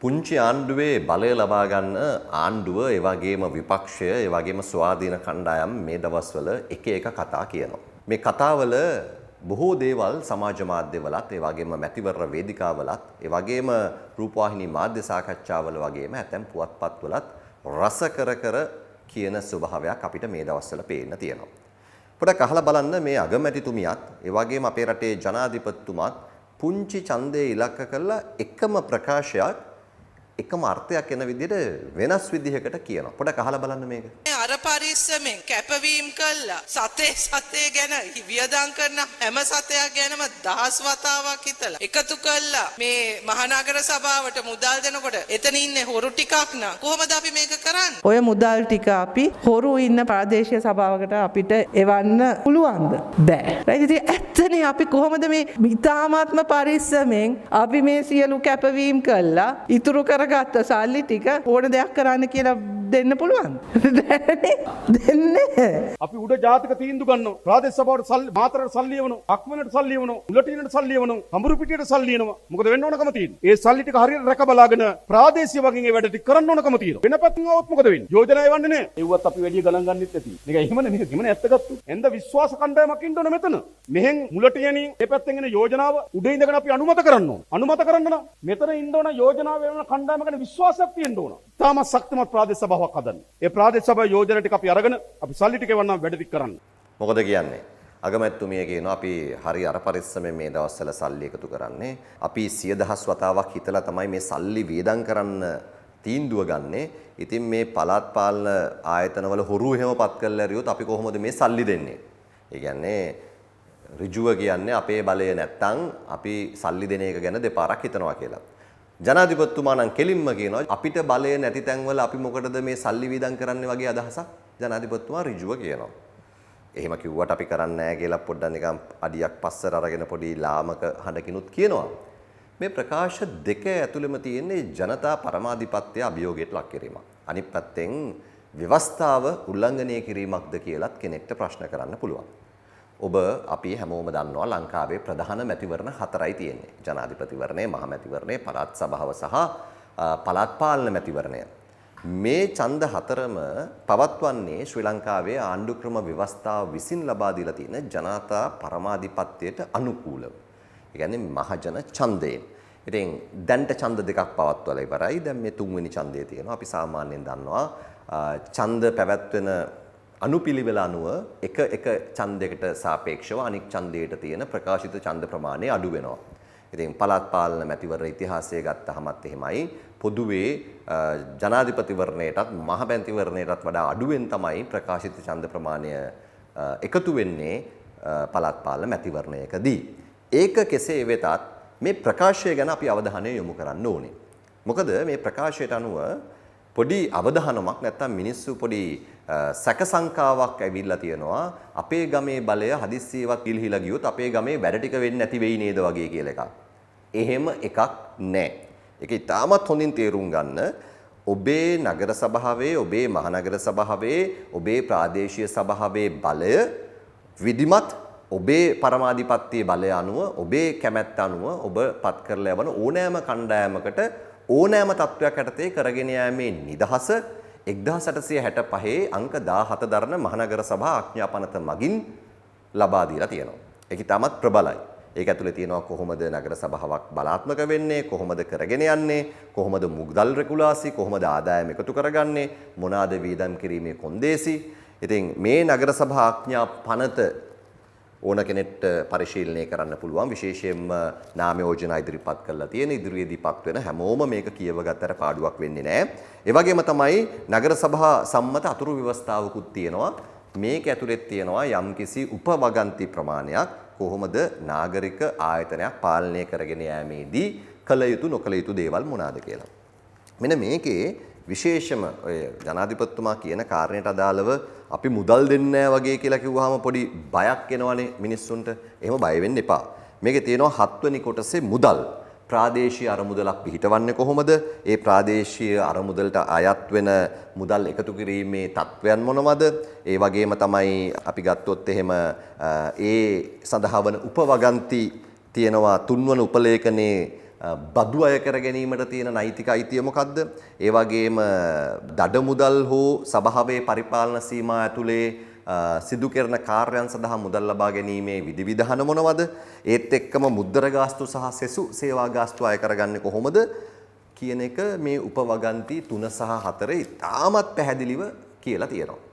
පුංචි ආණ්ඩුවේ බලය ලබා ගන්න ආණ්ඩුව ඒ වගේම විපක්ෂය ඒ වගේම ස්වාධීන කණ්ඩායම් මේ දවස්වල එක එක කතා කියනවා. මේ කතාවල බොහෝ දේවල් සමාජ මාධ්‍යවලත් ඒ වගේම මැතිවරණ වේදිකාවලත් ඒ වගේම රූපවාහිනී මාධ්‍ය සාකච්ඡාවල වගේම ඇතැම් පුවත්පත්වලත් රස කර කියන ස්වභාවයක් අපිට මේ දවස්වල පේන්න තියෙනවා. පොඩක් අහලා බලන්න මේ අගමැතිතුමියත් ඒ වගේම අපේ රටේ ජනාධිපතිතුමාත් පුංචි ඡන්දයේ ඉලක්ක කරලා එකම ප්‍රකාශයක් එකම අර්ථයක් එන විදිහට වෙනස් විදිහකට කියනවා. පොඩක් අහලා බලන්න මේක. අර පරිස්සමෙන් කැපවීම කළා සතේ ගැන වියදම් කරන හැම සතයක් ගැනම දහස් වතාවක් හිතලා එකතු කළා මේ මහනගර සභාවට මුදල් දෙනකොට එතන ඉන්නේ හොරු ටිකක් නා කොහොමද අපි මේක කරන්නේ? ඔය මුදල් ටික අපි හොරු ඉන්න ප්‍රාදේශීය සභාවකට අපිට එවන්න පුළුවන්ද? බෑ. right ඉතින් ඇත්තනේ අපි කොහොමද මේ ඉතාමත්ම පරිස්සමෙන් අපි මේ සියලු කැපවීම කළා ඉතුරු කරගත්ත සල්ලි ටික ඕන දෙයක් කරන්න කියලා දෙන්න පුළුවන්. දෙන්නේ. අපි උඩ ජාතික තීන්දුව ගන්නවා. ප්‍රාදේශ සභාවට සල්ලි මාතරට සල්ලි එවනවා. අක්මනට සල්ලි එවනවා. උලටිනට සල්ලි එවනවා. කඹුරු පිටියට සල්ලි එනවා. මොකද වෙන්න ඕනකම තියෙන්නේ. ඒ සල්ලි ටික හරියට රැක බලාගෙන ප්‍රාදේශීය වශයෙන් ඒ වැඩ ටික කරන්න ඕනකම තියෙනවා. වෙන පැත්තකින් આવොත් මොකද වෙන්නේ? යෝජනා එවන්නේ නැහැ. ඒවත් අපි වැඩි ගණන් ගන්නෙත් නැති. මේක එහෙමනේ මේක ගිමන ඇත්ත ගත්තු. එන්ද විශ්වාස කණ්ඩායමක් ඉන්න ඕනේ මෙතන. මෙහෙන් මුලටියනින් ඒ පැත්තෙන් එන යෝජනාව උඩ ඉඳගෙන අපි අනුමත කරන්න ඕන. අනුමත කරන්න නම් මෙතන ඉන්න ඕන යෝජනාව වෙන කණ්ඩායම ගැන විශ්වාසයක් තියෙන්න ඕන. තාම ශක්තිමත් ප්‍රාදේශ සභාවක් හදන්න. ඒ ප්‍රාදේශ සභාවේ යෝජනා ටික අපි අරගෙන අපි සල්ලි ටික එවන්නම් වැඩ ටික කරන්න. මොකද කියන්නේ? අගමැතිතුමිය කියනවා අපි හරි අර පරිස්සමෙන් මේ දවස්වල සල්ලි එකතු කරන්නේ. අපි 100,000 වතාවක් හිතලා තමයි මේ සල්ලි වේදම් කරන්න තීන්දුව ගන්නෙ. ඉතින් මේ පළාත් පාලන ආයතනවල හොරු එහෙමපත් කරලා ඇරියොත් අපි කොහොමද මේ සල්ලි දෙන්නේ? ඒ කියන්නේ ඍජුව කියන්නේ අපේ බලය නැත්තම් අපි සල්ලි දෙන එක ගැන දෙපාරක් හිතනවා කියලා. ජනාධිපතිතුමා නම් කෙලින්ම කියනවා අපිට බලය නැති තැන්වල අපි මොකටද මේ සල්ලි වීදම් කරන්නේ වගේ අදහසක් ජනාධිපතිතුමා ඍජුව කියනවා. එහෙම කිව්වට අපි කරන්නේ නැහැ කියලා පොඩ්ඩක් නිකන් අඩියක් පස්සට අරගෙන පොඩි ලාමක හඬකිනුත් කියනවා. මේ ප්‍රකාශ දෙක ඇතුළෙම තියෙන්නේ ජනතා පරමාධිපත්‍ය අභියෝගයට ලක් කිරීමක්. අනිත් පැත්තෙන් ව්‍යවස්ථාව උල්ලංඝනය කිරීමක්ද කියලත් කෙනෙක්ට ප්‍රශ්න කරන්න පුළුවන්. ඔබ අපි හැමෝම දන්නවා ලංකාවේ ප්‍රධාන මැතිවරණ 4යි තියෙන්නේ. ජනාධිපතිවරණය, මහ මැතිවරණය, පළාත් සභාව සහ පළාත් පාලන මැතිවරණය. මේ ඡන්ද හතරම පවත්වන්නේ ශ්‍රී ලංකාවේ ආණ්ඩු ක්‍රම ව්‍යවස්ථාව විසින් ලබා දීලා තියෙන ජනතා පරමාධිපත්‍යයට අනුකූලව. ඒ කියන්නේ මහජන ඡන්දයෙන්. ඉතින් දැන්ට ඡන්ද දෙකක් පවත්වලා ඉවරයි. දැන් මේ තුන්වෙනි ඡන්දය තියෙනවා. අපි සාමාන්‍යයෙන් දන්නවා ඡන්ද පැවැත්වෙන අනුපිළිවෙල අනුව එක ඡන්දයකට සාපේක්ෂව අනික් ඡන්දයට තියෙන ප්‍රකාශිත ඡන්ද ප්‍රමාණය අඩු වෙනවා. ඉතින් පළාත් පාලන මැතිවරණ ඉතිහාසය ගත්තහමත් එහෙමයි. පොදුවේ ජනාධිපතිවරණයටත් මහ මැතිවරණයටත් වඩා අඩුවෙන් තමයි ප්‍රකාශිත ඡන්ද ප්‍රමාණය එකතු වෙන්නේ පළාත් පාලන මැතිවරණයකදී. ඒක කෙසේ වෙතත් මේ ප්‍රකාශය ගැන අපි අවධානය යොමු කරන්න ඕනේ. මොකද මේ ප්‍රකාශයට අනුව පොඩි අවධානමක් නැත්තම් මිනිස්සු පොඩි සැක සංකාවක් ඇවිල්ලා තියෙනවා අපේ ගමේ බලය හදිස්සියවත් පිළිහිලා ගියොත් අපේ ගමේ වැඩ ටික වෙන්නේ නැති වෙයි නේද වගේ කියලා එකක්. එහෙම එකක් නැහැ. ඒක ඉතාමත් හොඳින් තේරුම් ගන්න. ඔබේ නගර සභාවේ, ඔබේ මහනගර සභාවේ, ඔබේ ප්‍රාදේශීය සභාවේ බලය විධිමත් ඔබේ පරමාධිපත්‍යයේ බලය අනුව, ඔබේ කැමැත්ත අනුව ඔබ පත් කරලා යවන ඕනෑම කණ්ඩායමකට ඕනෑම තත්වයක් යටතේ කරගෙන යෑමේ නිදහස 1865 අංක 17 දරන මහනගර සභා ආඥාපනත මගින් ලබා දීලා තියෙනවා. ඒක ඉතාමත් ප්‍රබලයි. ඒක ඇතුලේ තියෙනවා කොහොමද නගර සභාවක් බලාත්මක වෙන්නේ, කොහොමද කරගෙන යන්නේ, කොහොමද මුදල් රෙගුලාසි, කොහොමද ආදායම එකතු කරගන්නේ, මොනවාද වේදම් කිරීමේ කොන්දේසි. ඉතින් මේ නගර සභා ආඥාපනත ඕන කෙනෙක්ට පරිශීලනය කරන්න පුළුවන්. විශේෂයෙන්ම නාම යෝජනා ඉදිරිපත් කරලා තියෙන ඉදිරියේදීපත් වෙන හැමෝම මේක කියවගත්තට පාඩුවක් වෙන්නේ නැහැ. ඒ වගේම තමයි නගර සභා සම්මත අතුරු ව්‍යවස්ථාවකුත් තියෙනවා. මේක ඇතුළේ තියෙනවා යම්කිසි උපවගන්ති ප්‍රමාණයක් කොහොමද නාගරික ආයතනයක් පාලනය කරගෙන යෑමේදී කළ යුතු නොකළ යුතු දේවල් මොනවාද කියලා. මෙන්න මේකේ විශේෂම ඔය ජනාධිපතිතුමා කියන කාරණයට අදාළව අපි මුදල් දෙන්නේ නැහැ වගේ කියලා කිව්වහම පොඩි බයක් එනවනේ මිනිස්සුන්ට. එහෙම බය වෙන්න එපා. මේකේ තියෙනවා 7 වෙනි කොටසේ මුදල්. ප්‍රාදේශීය අරමුදලක් පිහිටවන්නේ කොහොමද? ඒ ප්‍රාදේශීය අරමුදලට අයත් වෙන මුදල් එකතු කිරීමේ තත්වයන් මොනවද? ඒ වගේම තමයි අපි ගත්තොත් එහෙම ඒ සඳහා වන උපවගන්ති තියෙනවා 3 වන උපලේඛනයේ බදු අය කර ගැනීමට තියෙන නෛතික අයිතිය මොකද්ද? ඒ වගේම දඩ මුදල් හෝ සභාවේ පරිපාලන සීමා ඇතුලේ සිදු කරන කාර්යයන් සඳහා මුදල් ලබා ගැනීමේ විධිවිධාන මොනවද? ඒත් එක්කම මුද්දර ගාස්තු සහ සෙසු සේවා ගාස්තු අය කරගන්නේ කොහොමද කියන එක මේ උපවගන්ති 3 සහ 4 ඉතාමත් පැහැදිලිව කියලා තියෙනවා.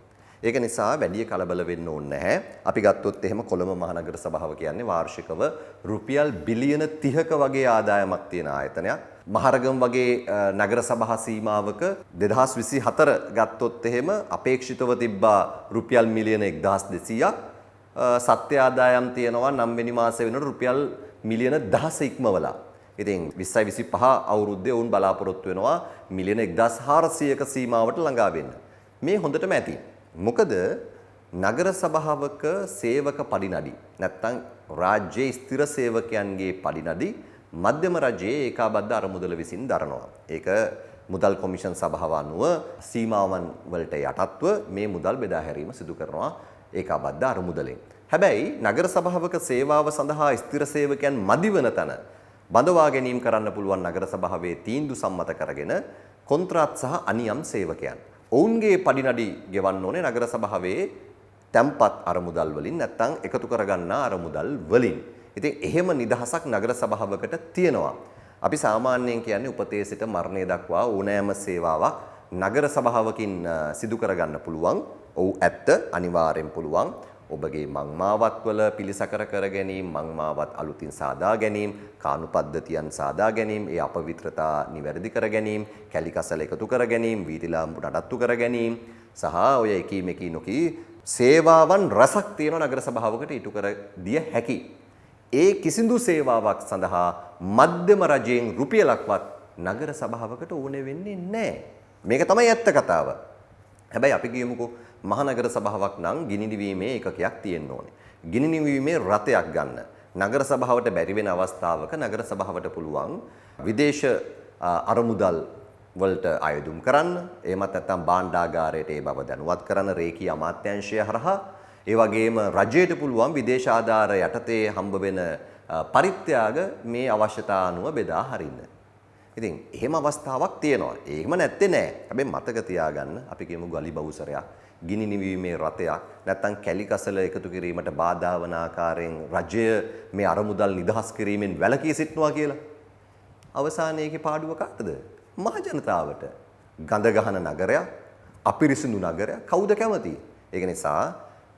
ඒක නිසා වැඩි කලබල වෙන්න ඕනේ නැහැ. අපි ගත්තොත් එහෙම කොළඹ මහනගර සභාව කියන්නේ වාර්ෂිකව රුපියල් බිලියන 30ක වගේ ආදායමක් තියෙන ආයතනයක්. මහරගම වගේ නගර සභා සීමාවක 2024 ගත්තොත් එහෙම අපේක්ෂිතව තිබ්බා රුපියල් මිලියන 1200ක්. සත්‍ය ආදායම් තියෙනවා 9 වෙනි මාසෙ වෙනකොට රුපියල් මිලියන 10 ඉක්මවලා. ඉතින් 2025 අවුරුද්දේ වුන් බලාපොරොත්තු වෙනවා මිලියන 1400ක සීමාවට ළඟා වෙන්න. මේ හොඳටම ඇති. මොකද නගර සභාවක සේවක පඩිනඩි නැත්නම් රාජ්‍යයේ ස්ථිර සේවකයන්ගේ පඩිනඩි මධ්‍යම රජයේ ඒකාබද්ධ අරමුදල විසින් දරනවා. ඒක මුදල් කොමිෂන් සභාව අනුව සීමාවන් වලට යටත්ව මේ මුදල් බෙදා හැරීම සිදු කරනවා ඒකාබද්ධ අරමුදලෙන්. හැබැයි නගර සභාවක සේවාව සඳහා ස්ථිර සේවකයන් මදිවන තැන බඳවා ගැනීම කරන්න පුළුවන් නගර සභාවේ තීන්දුව සම්මත කරගෙන කොන්ත්‍රාත් සහ අනියම් සේවකයන් ඔවුන්ගේ පඩිනඩි ගෙවන්න ඕනේ නගර සභාවේ තැම්පත් අරමුදල් වලින් නැත්නම් එකතු කරගන්නා අරමුදල් වලින්. ඉතින් එහෙම නිදහසක් නගර සභාවකට තියෙනවා. අපි සාමාන්‍යයෙන් කියන්නේ උපතේ සිට මරණය දක්වා ඕනෑම සේවාවක් නගර සභාවකින් සිදු කරගන්න පුළුවන්. ඔව් ඇත්ත අනිවාර්යෙන් පුළුවන්. ඔබගේ මංමාවත් වල පිළිසකර කර ගැනීම, මංමාවත් අලුතින් සාදා ගැනීම, කානු පද්ධතියන් සාදා ගැනීම, ඒ අපවිත්‍රතා නිවැරදි කර ගැනීම, කැලි කසල එකතු කර ගැනීම, වීතිලාම්පු නඩත්තු කර ගැනීම සහ ඔය එකී නොකී සේවාවන් රසක් තියෙන නගර සභාවකට ඉටු කර දිය හැකි. ඒ කිසිදු සේවාවක් සඳහා මධ්‍යම රජයෙන් රුපියලක්වත් නගර සභාවකට ඕනේ වෙන්නේ නැහැ. මේක තමයි ඇත්ත කතාව. හැබැයි අපි කියමුකෝ මහනගර සභාවක් නම් ගිනි නිවීමේ ඒකකයක් තියෙන්න ඕනේ. ගිනි නිවීමේ රථයක් ගන්න. නගර සභාවට බැරි වෙන අවස්ථාවක නගර සභාවට පුළුවන් විදේශ අරමුදල් වලට අයදුම් කරන්න. එහෙමත් නැත්නම් භාණ්ඩාගාරයට ඒ බව දැනුවත් කරන්න රේකී අමාත්‍යාංශය හරහා. ඒ වගේම රජයට පුළුවන් විදේශ ආධාර යටතේ හම්බ වෙන පරිත්‍යාග මේ අවශ්‍යතා අනුව බෙදා හරින්න. ඉතින් එහෙම අවස්ථාවක් තියෙනවා. ඒකම නැත්තේ නෑ. හැබැයි මතක තියාගන්න අපි කියමු ගලි බවුසරයක්, ගිනි නිවීමේ රථයක්, නැත්නම් කැලි කසල එකතු කිරීමට බාධා වන ආකාරයෙන් රජය මේ අරමුදල් නිදහස් කිරීමෙන් වැළකී සිටනවා කියලා. අවසානයේගේ පාඩුව කාටද? මහ ජනතාවට. ගඳ ගහන නගරයක්, අපිරිසිදු නගරයක් කවුද කැමති? ඒක නිසා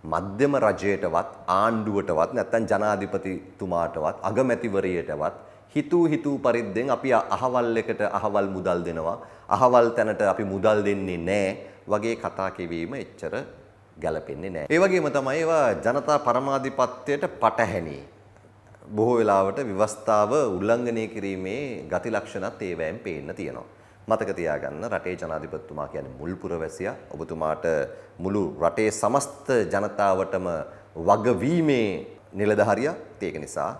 මධ්‍යම රජයටවත් ආණ්ඩුවටවත් නැත්නම් ජනාධිපතිතුමාටවත් අගමැතිවරියටවත් හිතූ පරිද්දෙන් අපි අහවල් එකට අහවල් මුදල් දෙනවා, අහවල් තැනට අපි මුදල් දෙන්නේ නැහැ වගේ කතා කියවීම එච්චර ගැලපෙන්නේ නැහැ. ඒ වගේම තමයි ඒවා ජනතා පරමාධිපත්‍යයට පටහැනි. බොහෝ වෙලාවට ව්‍යවස්ථාව උල්ලංඝනය කිරීමේ ගති ලක්ෂණත් ඒවැයෙන් පේන්න තියෙනවා. මතක තියාගන්න රටේ ජනාධිපතිතුමා කියන්නේ මුල් පුරවැසියා. ඔබතුමාට මුළු රටේ සමස්ත ජනතාවටම වගවීමේ නිලධාරියා. ඒක නිසා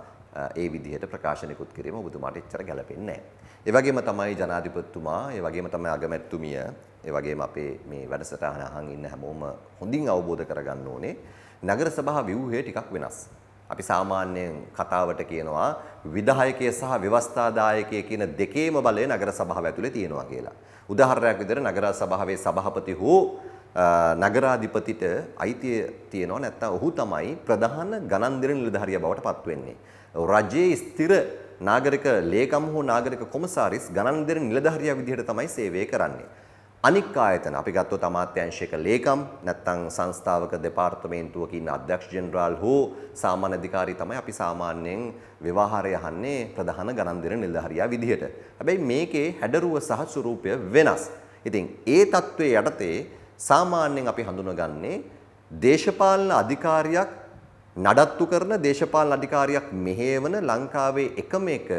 ඒ විදිහට ප්‍රකාශනිකුත් කිරීම ඔබතුමාට එච්චර ගැලපෙන්නේ නැහැ. ඒ වගේම තමයි ජනාධිපතිතුමා, ඒ වගේම තමයි අගමැතිතුමිය, ඒ වගේම අපේ මේ වැඩසටහන අහන් ඉන්න හැමෝම හොඳින් අවබෝධ කරගන්න ඕනේ නගර සභා ව්‍යුහය ටිකක් වෙනස්. අපි සාමාන්‍යයෙන් කතාවට කියනවා විධායකය සහ ව්‍යවස්ථාදායකය කියන දෙකේම බලය නගර සභාව ඇතුලේ තියෙනවා කියලා. උදාහරණයක් විදිහට නගර සභාවේ සභාපති හෝ නගරාධිපතිට අයිතිය තියෙනවා නැත්නම් ඔහු තමයි ප්‍රධාන ගණන් දෙන නිලධාරියා බවට පත් වෙන්නේ. රජයේ ස්ථිර නාගරික ලේකම් හෝ නාගරික කොමසාරිස් ගණන් දෙන නිලධාරියා විදිහට තමයි සේවය කරන්නේ. අනික් ආයතන අපි ගත්තොත් අමාත්‍යාංශයක ලේකම් නැත්නම් සංස්ථාවක දෙපාර්තමේන්තුවක ඉන්න අධ්‍යක්ෂ ජෙනරාල් හෝ සාමාන්‍ය අධිකාරී තමයි අපි සාමාන්‍යයෙන් ව්‍යවහාරය අහන්නේ ප්‍රධාන ගණන් දෙන නිලධාරියා විදිහට. හැබැයි මේකේ හැඩරුව සහ ස්වරූපය වෙනස්. ඉතින් ඒ தત્ත්වයේ යටතේ සාමාන්‍යයෙන් අපි හඳුනගන්නේ දේශපාලන අධිකාරියක් නඩත්තු කරන දේශපාලන අධිකාරියක් මෙහෙවන ලංකාවේ එකම එක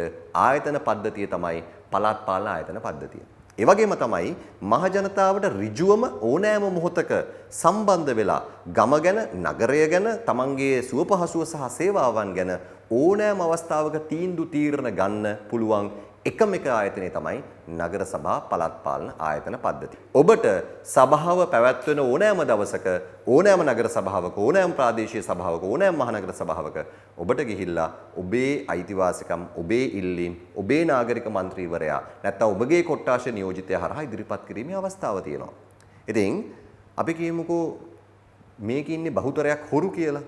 ආයතන පද්ධතිය තමයි පළාත් පාලන ආයතන පද්ධතිය. ඒ වගේම තමයි මහ ජනතාවට ඍජුවම ඕනෑම මොහොතක සම්බන්ධ වෙලා ගම ගැන, නගරය ගැන, තමන්ගේ සුවපහසුව සහ සේවාවන් ගැන ඕනෑම අවස්ථාවක තීන්දුව තීරණ ගන්න පුළුවන් එකම එක ආයතනය තමයි නගර සභා පළාත් පාලන ආයතන පද්ධතිය. ඔබට සභාව පැවැත්වෙන ඕනෑම දවසක ඕනෑම නගර සභාවක ඕනෑම ප්‍රාදේශීය සභාවක ඕනෑම මහනගර සභාවක ඔබට ගිහිල්ලා ඔබේ අයිතිවාසිකම් ඔබේ ඉල්ලීම් ඔබේ නාගරික මන්ත්‍රීවරයා නැත්නම් ඔබගේ කොට්ටාශ නියෝජිතයා හරහා ඉදිරිපත් කිරීමේ අවස්ථාව තියෙනවා. ඉතින් අපි කියමුකෝ මේකේ ඉන්නේ බහුතරයක් හොරු කියලා.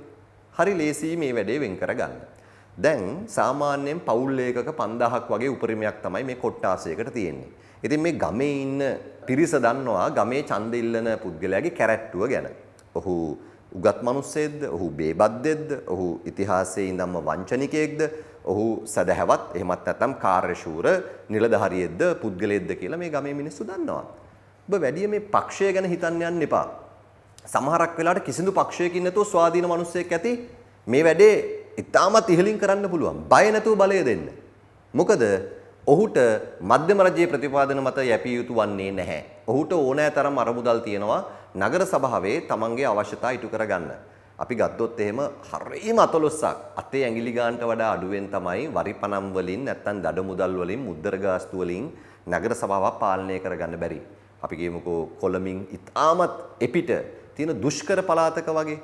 හරි ලේසියි මේ වැඩේ වෙන් කරගන්න. දැන් සාමාන්‍යයෙන් පවුල් එකක 5000ක් වගේ උපරිමයක් තමයි මේ කොට්ටාසයකට තියෙන්නේ. ඉතින් මේ ගමේ ඉන්න පිරිස දන්නවා ගමේ ඡන්ද ඉල්ලන පුද්ගලයාගේ කැරැට්ටුව ගැන. ඔහු උගත් මිනිස්සෙක්ද? ඔහු බේබද්දෙක්ද? ඔහු ඉතිහාසයේ ඉඳන්ම වංචනිකයෙක්ද? ඔහු සදහැවත් එහෙමත් නැත්නම් කාර්යශූර නිලධාරියෙක්ද පුද්ගලයෙක්ද කියලා මේ ගමේ මිනිස්සු දන්නවා. ඔබ වැඩි මේ පක්ෂය ගැන හිතන්න යන්න එපා. සමහරක් වෙලාවට කිසිදු පක්ෂයකින් නැතුව ස්වාධීන මිනිස්සෙක් ඇති මේ වැඩේ ඉතාමත් ඉහළින් කරන්න පුළුවන්. බය නැතුව බලය දෙන්න. මොකද ඔහුට මධ්‍යම රජයේ ප්‍රතිපාදන මත යැපිය යුතු වන්නේ නැහැ. ඔහුට ඕනෑ තරම් අරමුදල් තියෙනවා නගර සභාවේ තමන්ගේ අවශ්‍යතා ඉටු කරගන්න. අපි ගත්තොත් එහෙම හරියම අතලොස්සක් අතේ ඇඟිලි ගන්නට වඩා අඩුවෙන් තමයි වරිපණම් වලින් නැත්තම් දඩ මුදල් වලින් මුද්දර ගාස්තු වලින් නගර සභාවක් පාලනය කරගන්න බැරි. අපි කියමුකෝ කොළමින් ඉතාමත් එපිට තියෙන දුෂ්කර පළාතක වගේ.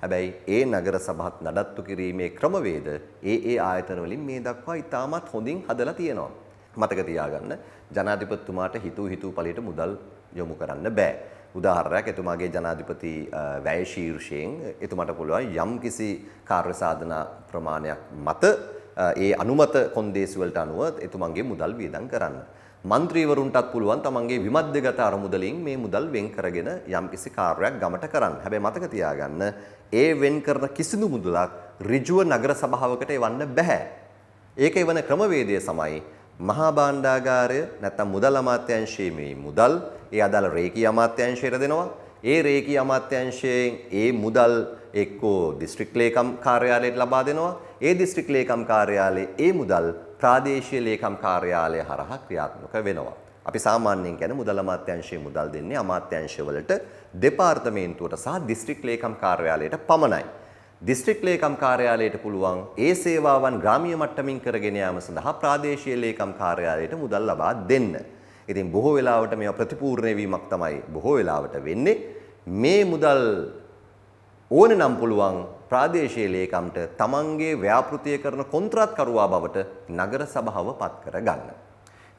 හැබැයි ඒ නගර සභාවත් නඩත්තු කිරීමේ ක්‍රමවේද ඒ ආයතන වලින් මේ දක්වා ඉතාමත් හොඳින් හදලා තියෙනවා. මතක තියාගන්න ජනාධිපතිතුමාට හිතූ පළියට මුදල් යොමු කරන්න බෑ. උදාහරණයක් එතුමාගේ ජනාධිපති වැය ශීර්ෂයෙන් එතුමාට පුළුවන් යම්කිසි කාර්ය සාධන ප්‍රමාණයක් මත ඒ අනුමත කොන්දේසි වලට අනුව එතුමන්ගේ මුදල් වියදම් කරන්න. මන්ත්‍රීවරුන්ටත් පුළුවන් තමන්ගේ විමධ්‍යගත අරමුදලින් මේ මුදල් වෙන් කරගෙන යම්කිසි කාර්යයක් ගමට කරන්න. හැබැයි මතක තියාගන්න ඒ වෙන් කරන කිසිදු මුදලක් ඍජුව නගර සභාවකට එවන්න බෑ. ඒක එවන ක්‍රමවේදය සමයි මහා භාණ්ඩාගාරය නැත්නම් මුදල් අමාත්‍යාංශයේ මේ මුදල් ඒ අදාළ රේකී අමාත්‍යාංශයට දෙනවා. ඒ රේකී අමාත්‍යාංශයෙන් ඒ මුදල් එක්කෝ දිස්ත්‍රික් ලේකම් කාර්යාලයට ලබා දෙනවා. ඒ දිස්ත්‍රික් ලේකම් කාර්යාලයේ ඒ මුදල් ප්‍රාදේශීය ලේකම් කාර්යාලය හරහා ක්‍රියාත්මක වෙනවා. අපි සාමාන්‍යයෙන් කියන්නේ මුදල් අමාත්‍යාංශයේ මුදල් දෙන්නේ අමාත්‍යාංශවලට දෙපාර්තමේන්තුවට සහ දිස්ත්‍රික් ලේකම් කාර්යාලයට පමණයි. දිස්ත්‍රික් ලේකම් කාර්යාලයට පුළුවන් ඒ සේවාවන් ග්‍රාමීය මට්ටමින් කරගෙන යාම සඳහා ප්‍රාදේශීය ලේකම් කාර්යාලයට මුදල් ලබා දෙන්න. ඉතින් බොහෝ වෙලාවට මේවා ප්‍රතිපූර්ණ වීමක් තමයි බොහෝ වෙලාවට වෙන්නේ. මේ මුදල් ඕනේ නම් පුළුවන් ප්‍රාදේශීය ලේකම්ට තමන්ගේ ව්‍යාපෘතිය කරන කොන්ත්‍රාත්කරුවා බවට නගර සභාව පත් කර ගන්න.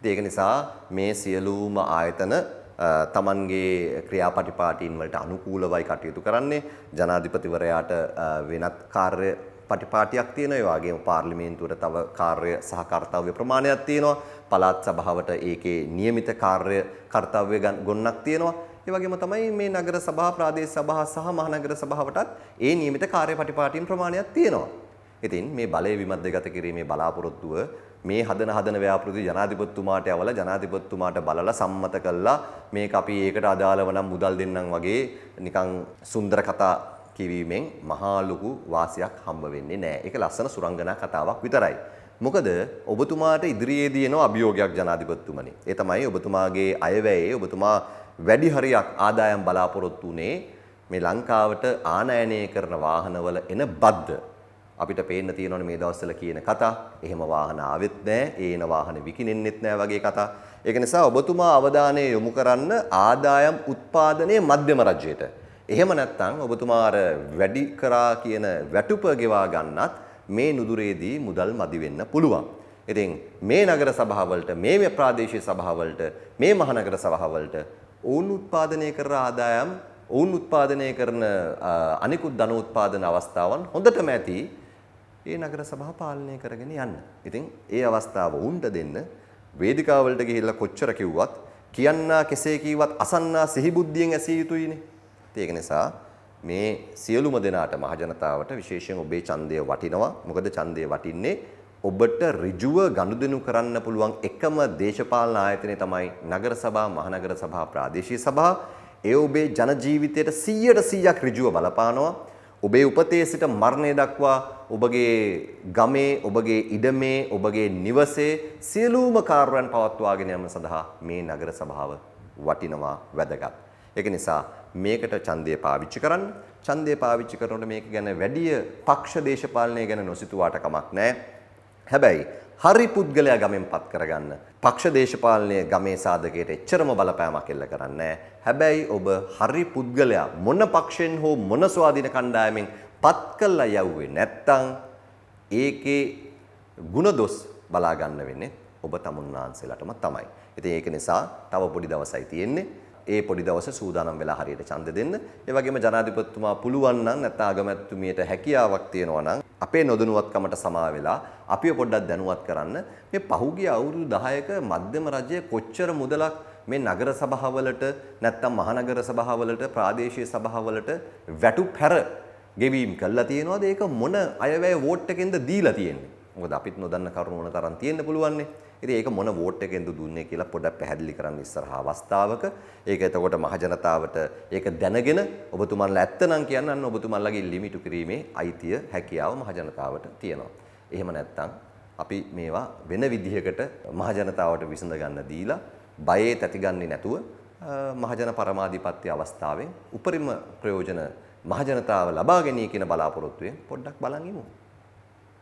ඒක නිසා මේ සියලුම ආයතන තමන්ගේ ක්‍රියාපටිපාටීන් වලට අනුකූලවයි කටයුතු කරන්නේ. ජනාධිපතිවරයාට වෙනත් කාර්ය පටිපාටියක් තියෙනවා. ඒ වගේම පාර්ලිමේන්තුවට තව කාර්ය සහ කර්තව්‍ය ප්‍රමාණයක් තියෙනවා. පළාත් සභාවට ඒකේ නියමිත කාර්ය කර්තව්‍ය ගොන්නක් තියෙනවා. ඒ වගේම තමයි මේ නගර සභා ප්‍රාදේශ සභා සහ මහනගර සභාවටත් ඒ නියමිත කාර්ය පටිපාටින් ප්‍රමාණයක් තියෙනවා. ඉතින් මේ බලය විමධ්‍යගත කිරීමේ බලාපොරොත්තුව මේ හදන ව්‍යාපෘති ජනාධිපතිතුමාට යවලා ජනාධිපතිතුමාට බලලා සම්මත කළා මේක අපි ඒකට අදාළව නම් මුදල් දෙන්නම් වගේ නිකන් සුන්දර කතා කිවීමෙන් මහා ලොකු වාසියක් හම්බ වෙන්නේ නැහැ. ඒක ලස්සන සුරංගනා කතාවක් විතරයි. මොකද ඔබතුමාට ඉදිරියේදී එන අභියෝගයක් ජනාධිපතිතුමනි. ඒ තමයි ඔබතුමාගේ අයවැයේ ඔබතුමා වැඩි හරියක් ආදායම් බලාපොරොත්තු උනේ මේ ලංකාවට ආනයනය කරන වාහනවල එන බද්ද. අපිට පේන්න තියෙනවනේ මේ දවස්වල කියන කතා. එහෙම වාහන ආවෙත් නැහැ, ඒන වාහන විකිනෙන්නෙත් නැහැ වගේ කතා. ඒක නිසා ඔබතුමා අවධානය යොමු කරන්න ආදායම් උත්පාදනයේ මධ්‍යම රජයට. එහෙම නැත්නම් ඔබතුමා අර වැඩි කරා කියන වැටුප ගෙවා ගන්නත් මේ නුදුරේදී මුදල් මදි වෙන්න පුළුවන්. ඉතින් මේ නගර සභාවලට, මේ ප්‍රාදේශීය සභාවලට, මේ මහනගර සභාවලට ඔවුන් උත්පාදනය කරන ආදායම්, ඔවුන් උත්පාදනය කරන අනිකුත් ධන උත්පාදන අවස්ථාවන් හොඳටම ඇති ඒ නගර සභාව පාලනය කරගෙන යන්න. ඉතින් ඒ අවස්ථාව උන්ට දෙන්න වේදිකාවලට ගිහිල්ලා කොච්චර කිව්වත් කියන්නා කෙසේ කීවත් අසන්නා සිහිබුද්ධියෙන් ඇසිය යුතුයිනේ. ඒක නිසා මේ සියලුම දෙනාට මහජනතාවට විශේෂයෙන් ඔබේ ඡන්දය වටිනවා. මොකද ඡන්දය වටින්නේ ඔබට ඍජුව ගනුදෙනු කරන්න පුළුවන් එකම දේශපාලන ආයතනය තමයි නගර සභා, මහනගර සභා, ප්‍රාදේශීය සභා. ඒ ඔබේ ජන ජීවිතයට 100% ඍජුව බලපානවා. ඔබේ උපතේ සිට මරණය දක්වා ඔබගේ ගමේ, ඔබගේ ඉඩමේ, ඔබගේ නිවසේ සියලුම කාර්යයන් පවත්වාගෙන යාම සඳහා මේ නගර සභාව වටිනවා, වැදගත්. ඒක නිසා මේකට ඡන්දය පාවිච්චි කරන්න. ඡන්දය පාවිච්චි කරනකොට මේක ගැන වැඩි පක්ෂ දේශපාලනය ගැන නොසිතුවාට කමක් නැහැ. හැබැයි හරි පුද්ගලයා ගමෙන් පත් කරගන්න පක්ෂ දේශපාලනයේ ගමේ සාධකයට එච්චරම බලපෑමක් එල්ල කරන්නේ හැබැයි ඔබ හරි පුද්ගලයා මොන පක්ෂෙන් හෝ මොන ස්වාධීන කණ්ඩායමෙන් පත් කළා යවුවේ නැත්තම් ඒකේ ಗುಣදොස් බලා ගන්න වෙන්නේ ඔබ තමුන්නාන්සෙලාටම තමයි. ඉතින් ඒක නිසා තව පොඩි දවසයි තියෙන්නේ. ඒ පොඩි දවස සූදානම් වෙලා හරියට ඡන්ද දෙන්න. ඒ වගේම ජනාධිපතිතුමා පුළුවන් නම් නැත්නම් අගමැතිතුමියට හැකියාවක් තියෙනවා නම් අපේ නොදැනුවත්කමට සමා වෙලා අපිව පොඩ්ඩක් දැනුවත් කරන්න. මේ පහුගිය අවුරුදු 10ක මධ්‍යම රජය කොච්චර මුදලක් මේ නගර සභාවලට නැත්නම් මහනගර සභාවලට ප්‍රාදේශීය සභාවලට වැටුප් හැර ගෙවීම් කළා තියෙනවද? ඒක මොන අයවැය වෝට් එකෙන්ද දීලා තියෙන්නේ? මොකද අපිත් නොදන්න කරුණු මොන තරම් තියෙන්න පුළුවන්නේ. ඉතින් ඒක මොන වෝට් එකෙන්ද දුන්නේ කියලා පොඩ්ඩක් පැහැදිලි කරන්න ඉස්සරහා අවස්ථාවක. ඒක එතකොට මහ ජනතාවට ඒක දැනගෙන ඔබතුමන්ලා ඇත්තනම් කියන්න අන්න ඔබතුමන්ලාගේ ලිමිටු කිරීමේ අයිතිය හැකියාව මහ ජනතාවට තියෙනවා. එහෙම නැත්නම් අපි මේවා වෙන විදිහකට මහ ජනතාවට විසඳ ගන්න දීලා බයේ තැතිගන්නේ නැතුව මහජන පරමාධිපත්‍ය අවස්ථාවෙන් උපරිම ප්‍රයෝජන මහ ජනතාව ලබා ගැනීම කියන බලාපොරොත්තුවෙන් පොඩ්ඩක් බලන් ඉමු.